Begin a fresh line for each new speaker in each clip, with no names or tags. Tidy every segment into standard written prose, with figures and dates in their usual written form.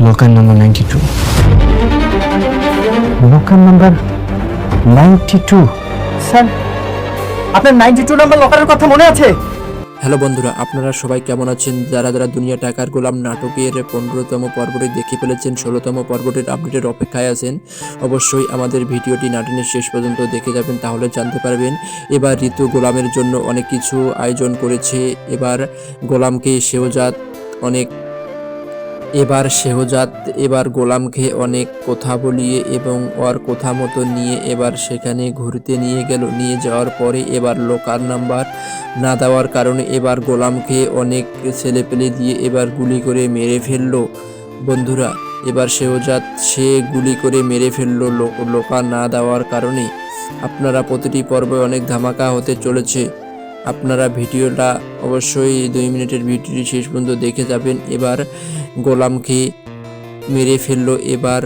Local number 92। Local number 92।
Sir, আপনার 92 number লকারের কথা মনে আছে?
হ্যালো বন্ধুরা, আপনারা সবাই কেমন আছেন? যারা যারা দুনিয়া টাকার গোলাম নাটকের 15তম পর্বটি দেখে ফেলেছেন, 16তম পর্বটির আপডেটের অপেক্ষায় আছেন, অবশ্যই আমাদের ভিডিওটি নাটনের শেষ পর্যন্ত দেখে যাবেন, তাহলে জানতে পারবেন। এবার ঋতু গোলামের জন্য অনেক কিছু আয়োজন করেছে। এবার গোলামকে এবার গোলামকে অনেক কথা বলিয়ে এবং ওর কথা মতো নিয়ে এবার সেখানে ঘুরতে নিয়ে যাওয়ার পরে এবার লোকাল নাম্বার না দেওয়ার কারণে এবার গোলামকে অনেক ছেলেপেলে দিয়ে এবার গুলি করে মেরে ফেললো। বন্ধুরা, এবার সে গুলি করে মেরে ফেললো লোকাল না দেওয়ার কারণে। আপনারা প্রতিটি পর্বে অনেক ধামাকা হতে চলেছে। আপনারা ভিডিওটা অবশ্যই 2 মিনিটের ভিডিওটি শেষ পর্যন্ত দেখে যাবেন। এবার গোলামকে মেরে ফেললো। এবার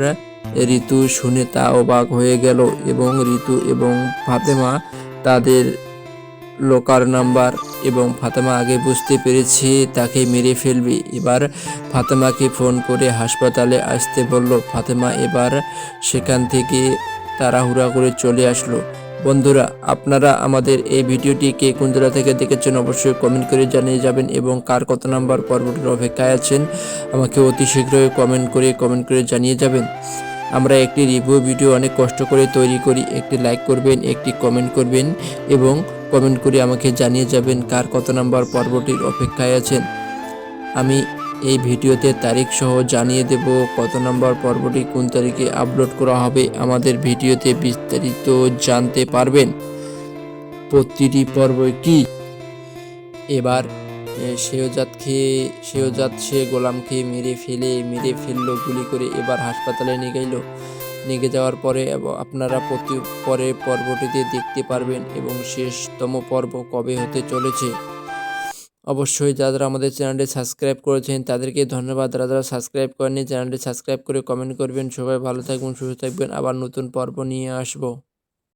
ঋতু শুনে তা অবাক হয়ে গেল এবং ঋতু এবং ফাতেমা তাদের লোকাল নাম্বার এবং ফাতেমা আগে বুঝতে পেরেছে তাকে মেরে ফেলবে। এবার ফাতেমাকে ফোন করে হাসপাতালে আসতে বলল। ফাতেমা এবার সেখান থেকে তাড়াহুড়া করে চলে আসলো। বন্ধুরা, আপনারা আমাদের এই ভিডিওটি কে কোন জেলা থেকে দেখেছেন অবশ্যই কমেন্ট করে জানিয়ে যাবেন এবং কার কত নাম্বার পর্বটির অপেক্ষায় আছেন আমাকে অতি শীঘ্রই কমেন্ট করে জানিয়ে যাবেন। আমরা একটি রিভিউ ভিডিও অনেক কষ্ট করে তৈরি করি। একটি লাইক করবেন, একটি কমেন্ট করবেন এবং কমেন্ট করে আমাকে জানিয়ে যাবেন কার কত নাম্বার পর্বটির অপেক্ষায় আছেন। আমি এই ভিডিওতে তারিখ সহ জানিয়ে দেব কত নাম্বার পর্বটি কোন তারিখে আপলোড করা হবে। আমাদের ভিডিওতে বিস্তারিত জানতে পারবেন প্রতিটি পর্ব কি। এবার সে গোলামকে মেরে ফেললো গুলি করে। এবার হাসপাতালে নিয়ে যাওয়ার পরে আপনারা পরের পর্বটিতে দেখতে পারবেন এবং শেষতম পর্ব কবে হতে চলেছে। অবশ্যই যারা আমাদের চ্যানেলটি সাবস্ক্রাইব করেছেন তাদেরকে ধন্যবাদ। যারা সাবস্ক্রাইব করেননি চ্যানেলটি সাবস্ক্রাইব করে কমেন্ট করবেন। সবাই ভালো থাকবেন, সুস্থ থাকবেন। আবার নতুন পর্ব নিয়ে আসবো।